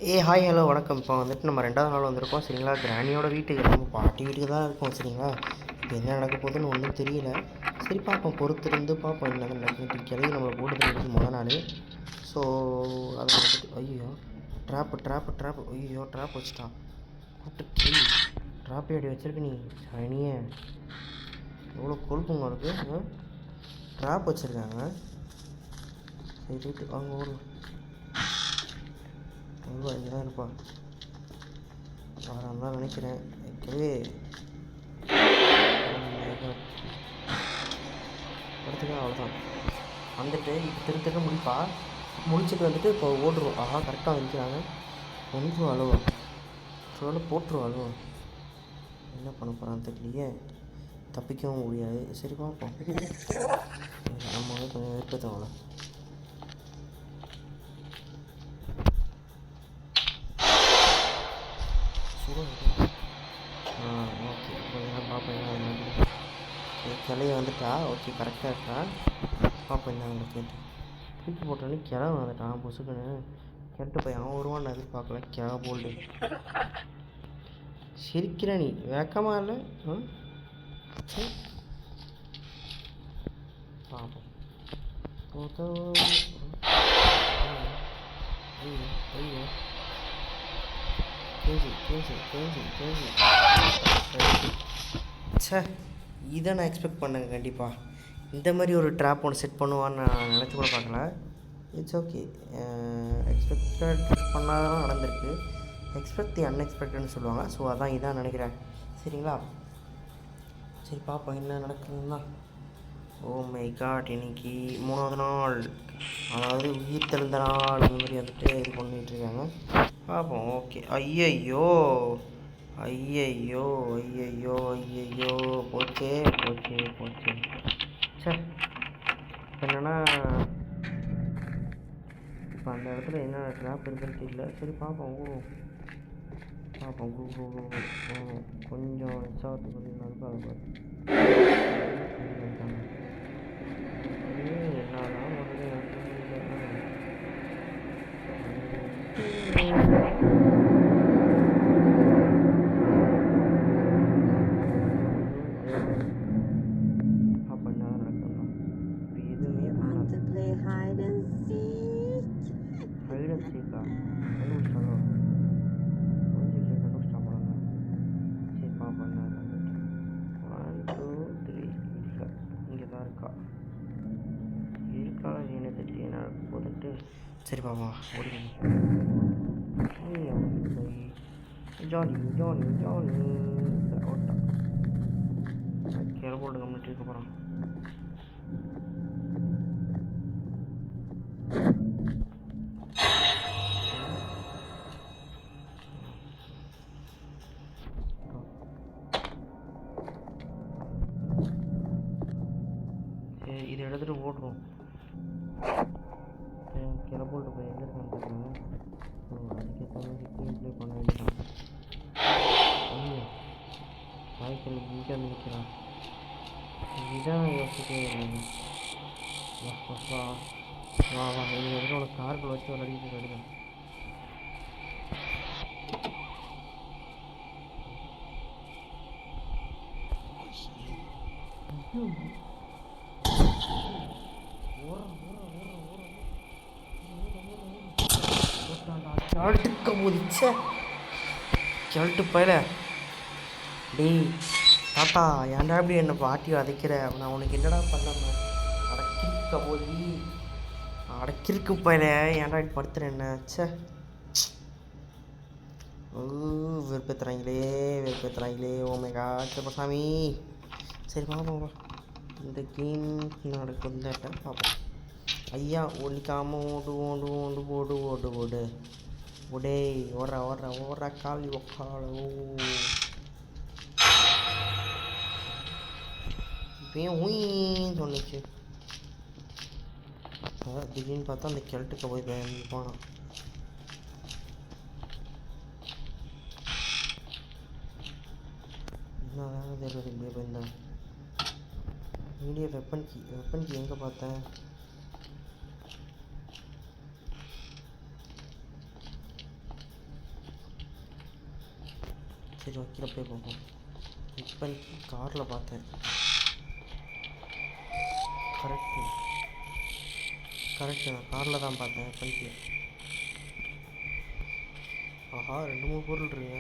Hi hello வணக்கம். இப்போ வந்துட்டு நம்ம 2வது நாள் வந்திருக்கோம் சரிங்களா. கிராணியோட வீட்டுக்கு நம்ம பாட்டி வீட்டுக்கு தான் இருக்கோம் சரிங்களா. இப்போ என்ன நடக்க போகுதுன்னு ஒன்றும் தெரியல. சரி பார்ப்போம், பொறுத்திருந்து பார்ப்போம் என்ன நடக்குது. கிளவி நம்மளை போட்டு தெரிஞ்சு நாள். ஸோ அதை வந்துட்டு ஐயோ ட்ராப்பு ஐயோ ட்ராப் வச்சுட்டான். கூப்பிட்டு ட்ராப்பே அடி வச்சிருக்க நீ சனியே. எவ்வளோ கொழுப்புங்க இருக்குது. ட்ராப் வச்சுருக்காங்க. சரி ரைட்டு அவங்க ஊரில் ரொம்ப இங்கே தான் இருப்பான். வரான் தான் நினைக்கிறேன். ஓகே படுத்துக்க அவ்வளோதான். வந்துட்டு இப்போ திருத்த முடிப்பா. முடிச்சுட்டு வந்துட்டு இப்போ ஓடுருவோம். ஆஹா கரெக்டாக வந்துக்கிறாங்க. ஒன்றும் அழுவா சொல்ல போட்டுருவோம் அழுவா. என்ன பண்ண போகிறான்னு தெரியலையே. தப்பிக்கவும் முடியாது. சரி பார்ப்போம். நம்ம வந்து கொஞ்சம் விருப்பத்தவங்கள ஓகே கொஞ்ச நேரம் பார்ப்பேன். கிளைய வந்துட்டா. ஓகே கரெக்டாக இருக்கா. பார்ப்போம் என்ன அவங்க கேட்டு தூக்கி போட்டோன்னே கிளை வந்துட்டான் பொசுக்குன்னு. கேட்டு போய் அவன் வருவான்னு எதிர்பார்க்கல. கிளை போல்டு சிரிக்கிற நீ வேக்கமாக இல்லை. சரி பார்ப்போம். ஐயோ கேசி சே, இதை நான் எக்ஸ்பெக்ட் பண்ணேங்க கண்டிப்பாக. இந்த மாதிரி ஒரு ட்ராப் ஒன்று செட் பண்ணுவான்னு நான் நினச்சி கூட பார்க்கல. It's okay. எக்ஸ்பெக்டட் பண்ணாதான் நடந்திருக்கு. எக்ஸ்பெக்ட் தி அன்எக்ஸ்பெக்டட்னு சொல்லுவாங்க. ஸோ அதான் இதான் நினைக்கிறேன் சரிங்களா. சரி பார்ப்போம் என்ன நடக்குதுன்னா. ஓ மை காட், இன்னைக்கு 3வது நாள், அதாவது உயிர் தெழுந்த நாள். இந்த மாதிரி வந்துட்டு இது பண்ணிகிட்ருக்காங்க. பார்ப்போம். ஓகே ஐயையோ ஐயையோ ஐயையோ ஐயையோ போச்சே போச்சே போச்சே. சரி என்னென்னா இப்போ அந்த இடத்துல என்ன ட்ராப் இருக்குன்னு தெரியல. சரி பார்ப்போம் பார்ப்போம். கொஞ்சம் எச்சாவது பார்த்தீங்கன்னா அதை என்னதான் சரி பாப்பா ஓடி ஜானி ஓட்டா கீழே போட்டு கம்மிட்டு இருக்க போகிறான். சரி இதை எடுத்துகிட்டு ஓடுறோம். கீழே போட்டு போய் எங்கே இருக்கான்னு தெரியல. ஸோ அதுக்கேற்ற மாதிரி ப்ளே பண்ண வேண்டியதான். ஐயோ வாய்க்கல் இங்கே வந்து நிற்கிறான். இதான் யோசிக்க வா நீங்கள் எதில் உனக்கு கார்கள் வச்சு விளையாடிட்டு கிடைக்கும். கிழட்டுக்க போதிச்ச கிழட்டு பயில. டேய் தாத்தா ஏன்டா இப்படி என்னை பாட்டி வதைக்கிற? நான் உனக்கு என்னடா பண்ண? அடக்கிருக்கு பயில. ஏன்டா இப்படி படுத்துறேன் என்ன? சே வெறுப்பேற்றுறாங்களே. ஓமேகா சாமி. சரி பாப்போம் இந்த கேம் நடக்குதுல பார்ப்போம். ஐயா ஒழிக்காமல் ஓடு ஒடே ஓடுற காலி ஒக்கால. இப்பயும் ஊயின்னு சொன்னிச்சு. திடீர்னு பார்த்தா அந்த கிழட்டுக்க போய் போனான். என்னதான் தெரியுது இப்படியே போயிருந்தேன். மீடியா வெப்பன் கீ எங்கே பார்த்தேன்? சரி கீழே போய் பார்ப்போம். இப்போ காரில் பார்த்தேன். கரெக்டு நான் காரில் தான் பார்த்தேன். பண்ணிட்டு ஆஹா 2-3 பொருள் இருக்குங்க.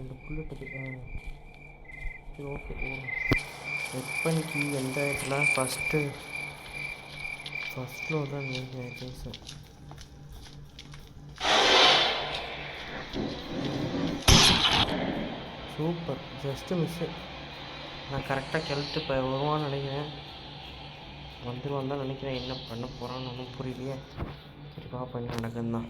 இந்த புல்லட்டு சரி ஓகே ஓடும். வெப்பனுக்கு எந்த இடத்துல ஃபஸ்ட்டில் தான் நினைக்கிறேன் சார். Super, just miss. நான் கரெக்டாக கிளட்டு இப்போ வருவான்னு நினைக்கிறேன். வந்துடுவான் தான் நினைக்கிறேன். என்ன பண்ண போகிறான்னு ஒன்றும் புரியலையே. சரி பார்ப்போம் என்ன நடக்குதுன்னு தான்.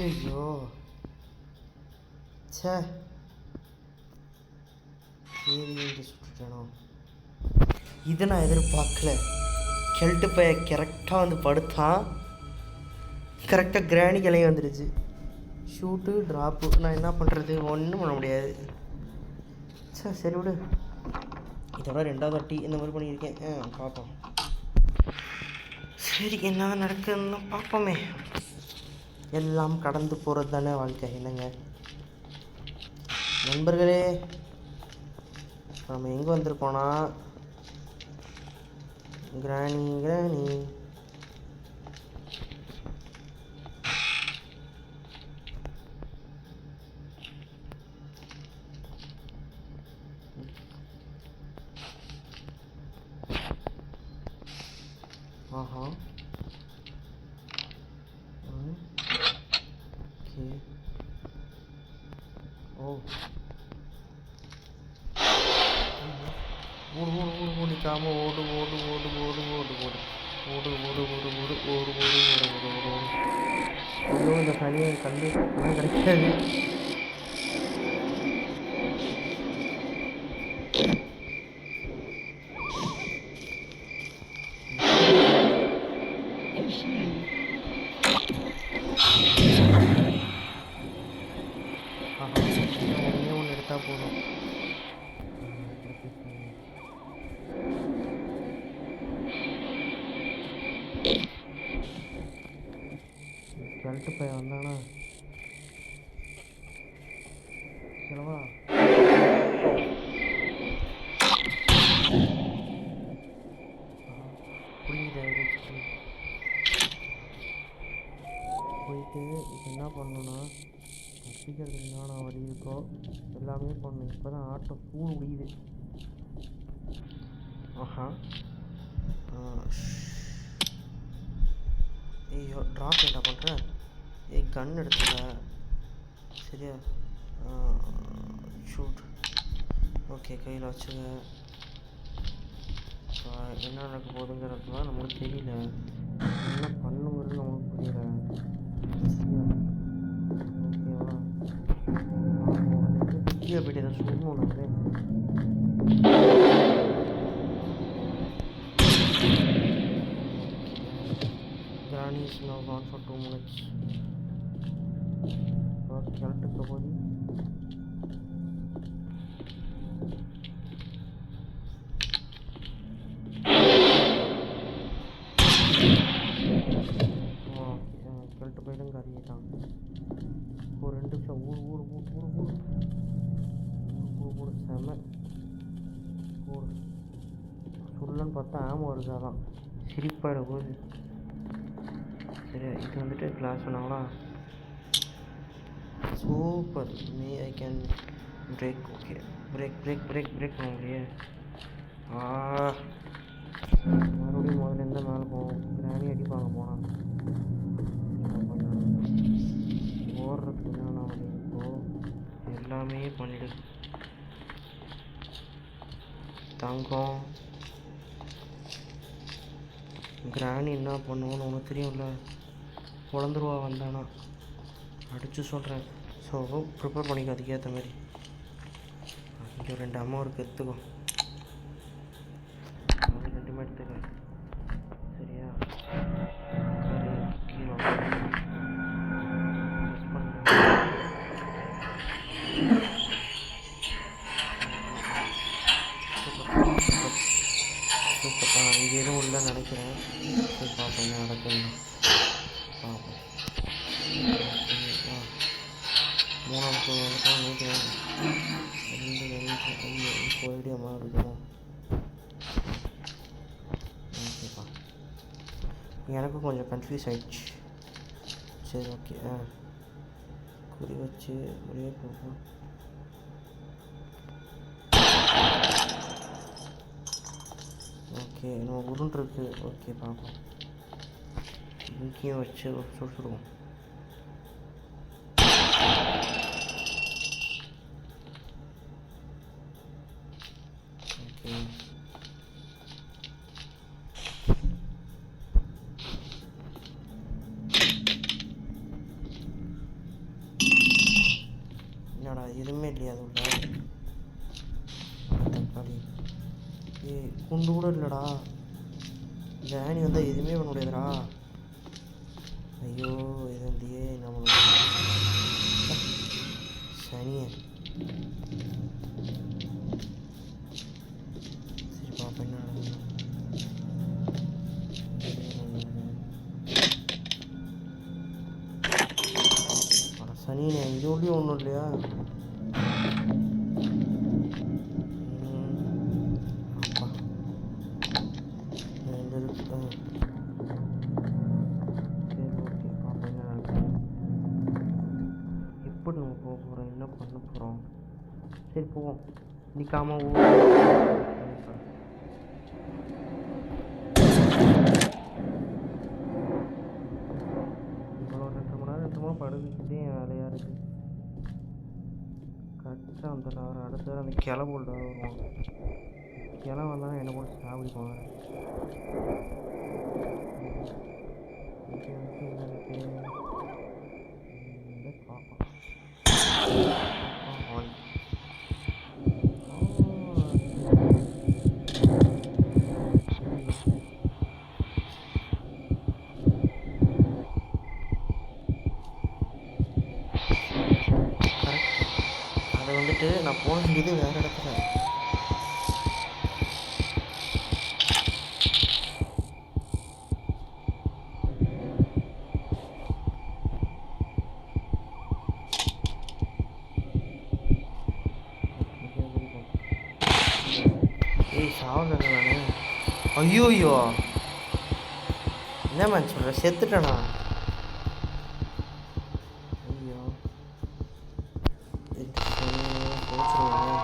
ஐயோ சே சுட்டுட்டானோ. இதை நான் எதிர்பார்க்கல. கெல்ட்டு பைய கரெக்டாக வந்து படுத்தான். கரெக்டாக கிராணி கிளைய வந்துடுச்சு. Shoot drop. நான் என்ன பண்ணுறது, ஒன்றும் பண்ண முடியாது. சரி விடு. இதோட 2வது வாட்டி இந்த மாதிரி பண்ணியிருக்கேன். பார்ப்போம். சரி என்ன நடக்குதுன்னு பார்ப்போமே. எல்லாம் கடந்து போகிறது தானே வாழ்க்கை, என்னங்க நண்பர்களே. நம்ம எங்கே வந்திருக்கோன்னா கிராணி ஆஹா ஓ ஓடிக்காம ஓடு. ஐயோ இந்த சனியை கண்டு கிடைக்காது. ஒன்று எடுத்தால் போதும். கரெக்டு பையன் வந்தானா சிலவா புரியுது. போயிட்டு இப்போ என்ன பண்ணணுன்னா தப்பிக்கிறதுக்கு என்னென்ன வழி இருக்கோ எல்லாமே பண்ணணும். இப்போ தான் ஆட்டோ கூழ் முடியுது. ஆஹா ஐயோ ட்ராப் என்ன பண்ணுறேன். கன் எடுத்துக்க சரியா. ஷூட் ஓகே கையில் வச்சுங்க. என்ன நடக்க போகுதுங்கிறதுலாம் நம்மளுக்கு தெரியல. என்ன பண்ணுங்கிறது நம்மளுக்கு புரியல. ஓகேவா கீழே போய்ட்டு எதாவது சொல்லணும். Granny is now gone for 2 minutes. கிளட்டுக்க போது கிளட்டு போயிடும் கறியிட்டான். ஒரு 2 நிமிஷம் ஊர் செம ஊர் சொல்லன்னு பார்த்தா ஆமாம் இருக்காதான் சிரிப்பாயிட போகுது. சரி இது வந்துட்டு கிளாஸ் சொன்னாங்களா super. I can break. Okay break பண்ண முடியே. மறுபடியும் முதல்ல மேலே போவோம். கிராணி அடிப்பாங்க போனாங்க. ஓடுறதுக்கு என்னென்ன வழி இருக்கோ எல்லாமே பண்ணிடு. தங்கம் கிராணி என்ன பண்ணுவோன்னு உனக்கு தெரியும்ல. குழந்துருவா வந்தானா அடித்து சொல்கிறேன். ஸோ ப்ரிப்பேர் பண்ணிக்க அதுக்கேற்ற மாதிரி. இது 2 அம்மா ஒரு எடுத்துக்கோ, அது 2மே எடுத்துக்க. சரியா? கீழே சூப்பர். இங்கே எதுவும் இல்லைன்னு நினைக்கிறேன். சரி பார்ப்போம் என்ன நடக்குதுன்னு பார்ப்போம். 3ஆம் குழு வந்துட்டால் நினைக்கிறேன். 2 போயிட்டு அம்மா இருக்கணும். ஓகேப்பா, எனக்கும் கொஞ்சம் கன்ஃபியூஸ் ஆகிடுச்சு. சரி ஓகே, குறி வச்சு வெளியே போகும். ஓகே, நம்ம உருண்டுருக்கு. ஓகே பார்ப்போம். இங்கேயும் வச்சு சுடுவோம். ஓகே, என்னடா எதுவுமே இல்லையா அது உள்ள? தக்காளி குண்டு கூட இல்லைடா. இந்த ஆனி வந்தால் எதுவுமே பண்ண முடியாதுடா. ஐயோ இது வந்துயே நம்மளோட சனியை. சரி பாப்பா என்ன சனியனே, இது உள்ளே ஒன்றும் இல்லையா? எப்படி நம்ம போக போகிறோம், என்ன பண்ண போகிறோம்? சரி போவோம், நிற்காமல் இவ்வளோ 2 மணி நேரம் படுத்துக்கிட்டே என் வேலையாக இருக்குது. கரெக்டாக வந்துடல. அவர் அடுத்த அந்த கிளம்பு வருவான். கிளம்பு வந்தாலும் என்ன போட்டு சாப்பிடுவாங்க. அதை வந்துட்டு நான் போக வேண்டியது வேறு இடத்துல. சாவல நான். ஐயோ என்ன மேன் சொல்கிற, செத்துட்டேனா? ஐயோ போச்சுருவாங்க.